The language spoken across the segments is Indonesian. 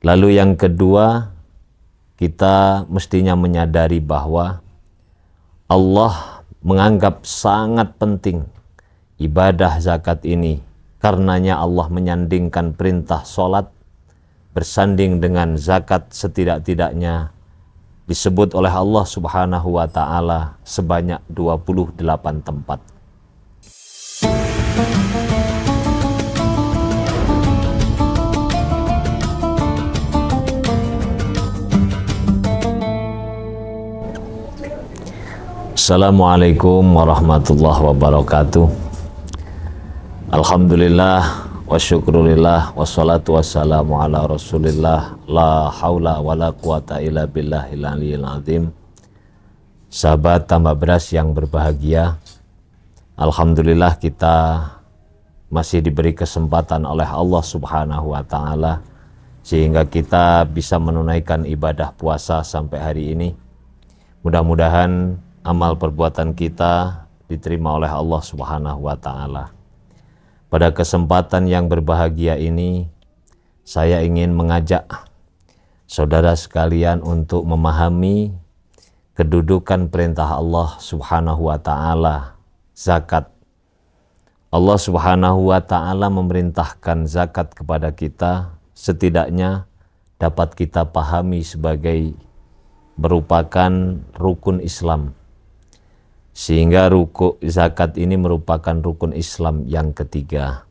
Lalu yang kedua, kita mestinya menyadari bahwa Allah menganggap sangat penting ibadah zakat ini. Karenanya Allah menyandingkan perintah sholat bersanding dengan zakat setidak-tidaknya disebut oleh Allah Subhanahu wa Ta'ala sebanyak 28 tempat. Assalamualaikum warahmatullahi wabarakatuh. Alhamdulillah wa syukurillah wassalatu wassalamu ala rasulillah la haula wa la quwata illa billahil aliyil azim. Sahabat tambah beras yang berbahagia, alhamdulillah kita masih diberi kesempatan oleh Allah Subhanahu wa Ta'ala sehingga kita bisa menunaikan ibadah puasa sampai hari ini. Mudah-mudahan amal perbuatan kita diterima oleh Allah Subhanahu wa Ta'ala. Pada kesempatan yang berbahagia ini, saya ingin mengajak saudara sekalian untuk memahami kedudukan perintah Allah Subhanahu wa Ta'ala, zakat. Allah Subhanahu wa Ta'ala memerintahkan zakat kepada kita, setidaknya dapat kita pahami sebagai merupakan rukun Islam. Sehingga zakat ini merupakan rukun Islam yang ketiga.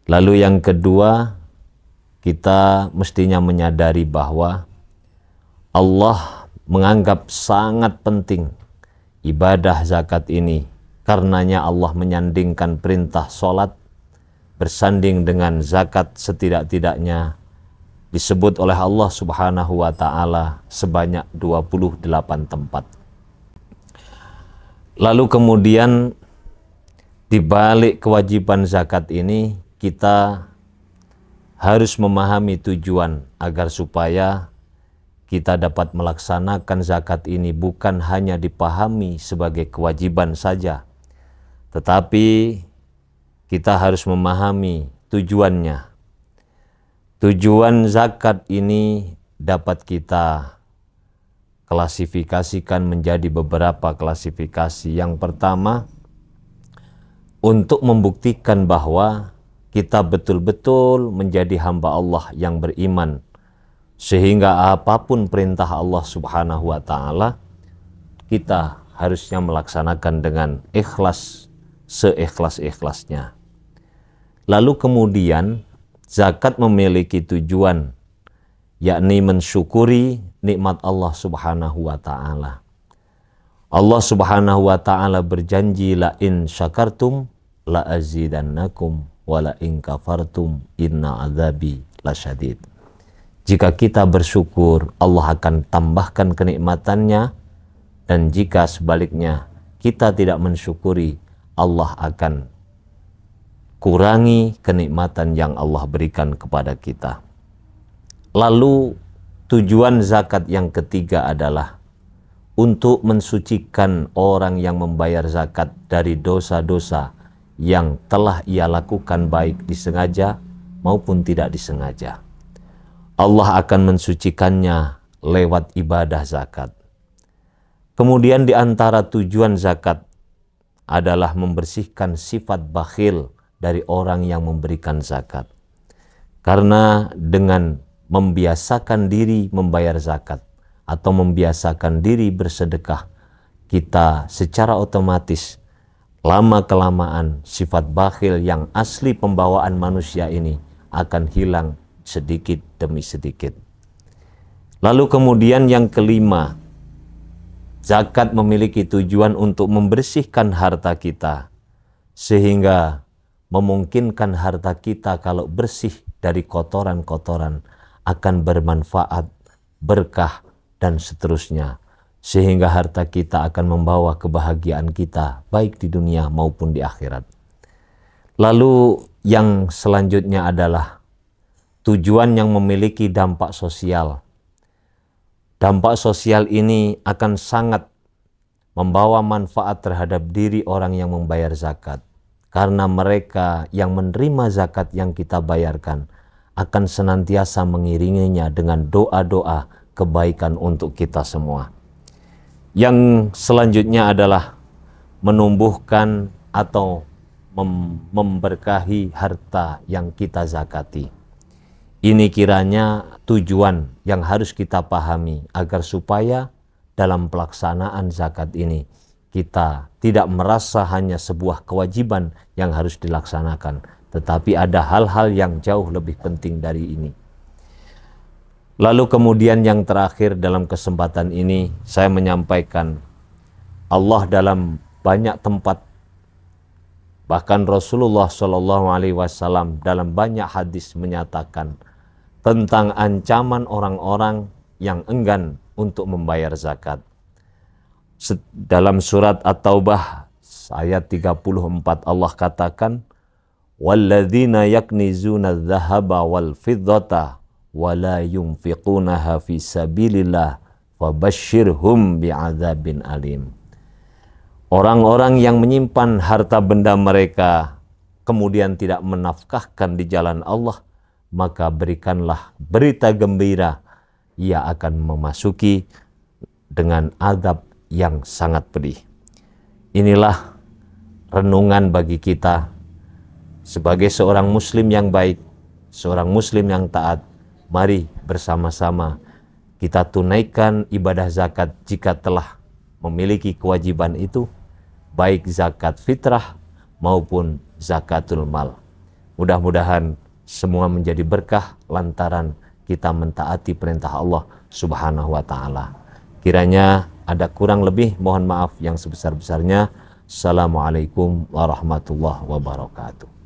Lalu yang kedua, kita mestinya menyadari bahwa Allah menganggap sangat penting ibadah zakat ini. Karenanya Allah menyandingkan perintah sholat bersanding dengan zakat setidak-tidaknya disebut oleh Allah Subhanahu wa Ta'ala sebanyak 28 tempat. Lalu kemudian di balik kewajiban zakat ini kita harus memahami tujuan agar supaya kita dapat melaksanakan zakat ini bukan hanya dipahami sebagai kewajiban saja, tetapi kita harus memahami tujuannya. Tujuan zakat ini dapat kita klasifikasikan menjadi beberapa klasifikasi. Yang pertama, untuk membuktikan bahwa kita betul-betul menjadi hamba Allah yang beriman, sehingga apapun perintah Allah Subhanahu wa Ta'ala, kita harusnya melaksanakan dengan ikhlas, seikhlas-ikhlasnya. Lalu kemudian, zakat memiliki tujuan, yakni mensyukuri nikmat Allah Subhanahu wa Ta'ala. Allah Subhanahu wa Ta'ala berjanji, la in syakartum la azidannakum wa la in kafartum inna adzabi lasyadid. Jika kita bersyukur, Allah akan tambahkan kenikmatannya, dan jika sebaliknya kita tidak mensyukuri, Allah akan kurangi kenikmatan yang Allah berikan kepada kita. Lalu tujuan zakat yang ketiga adalah untuk mensucikan orang yang membayar zakat dari dosa-dosa yang telah ia lakukan baik disengaja maupun tidak disengaja. Allah akan mensucikannya lewat ibadah zakat. Kemudian di antara tujuan zakat adalah membersihkan sifat bakhil dari orang yang memberikan zakat. Karena dengan membiasakan diri membayar zakat atau membiasakan diri bersedekah, kita secara otomatis lama-kelamaan sifat bakhil yang asli pembawaan manusia ini akan hilang sedikit demi sedikit. Lalu kemudian yang kelima, zakat memiliki tujuan untuk membersihkan harta kita, sehingga memungkinkan harta kita kalau bersih dari kotoran-kotoran akan bermanfaat, berkah, dan seterusnya. Sehingga harta kita akan membawa kebahagiaan kita, baik di dunia maupun di akhirat. Lalu yang selanjutnya adalah tujuan yang memiliki dampak sosial. Dampak sosial ini akan sangat membawa manfaat terhadap diri orang yang membayar zakat. Karena mereka yang menerima zakat yang kita bayarkan akan senantiasa mengiringinya dengan doa-doa kebaikan untuk kita semua. Yang selanjutnya adalah menumbuhkan atau memberkahi harta yang kita zakati. Ini kiranya tujuan yang harus kita pahami agar supaya dalam pelaksanaan zakat ini kita tidak merasa hanya sebuah kewajiban yang harus dilaksanakan, tetapi ada hal-hal yang jauh lebih penting dari ini. Lalu kemudian yang terakhir dalam kesempatan ini saya menyampaikan Allah dalam banyak tempat, bahkan Rasulullah SAW dalam banyak hadis menyatakan tentang ancaman orang-orang yang enggan untuk membayar zakat. Dalam surat At-Taubah ayat 34 Allah katakan, "Walladzina yaknizuna adh-dhahaba wal fiddata wa la yunfiqunaha fi sabilillah fabashshirhum bi'adzabin alim." Orang-orang yang menyimpan harta benda mereka kemudian tidak menafkahkan di jalan Allah, maka berikanlah berita gembira, ia akan memasuki dengan azab yang sangat pedih. Inilah renungan bagi kita sebagai seorang muslim yang baik, seorang muslim yang taat. Mari bersama-sama kita tunaikan ibadah zakat jika telah memiliki kewajiban itu, baik zakat fitrah maupun zakatul mal. Mudah-mudahan semua menjadi berkah lantaran kita mentaati perintah Allah Subhanahu wa ta'ala. Kiranya ada kurang lebih, mohon maaf yang sebesar-besarnya. Assalamualaikum warahmatullahi wabarakatuh.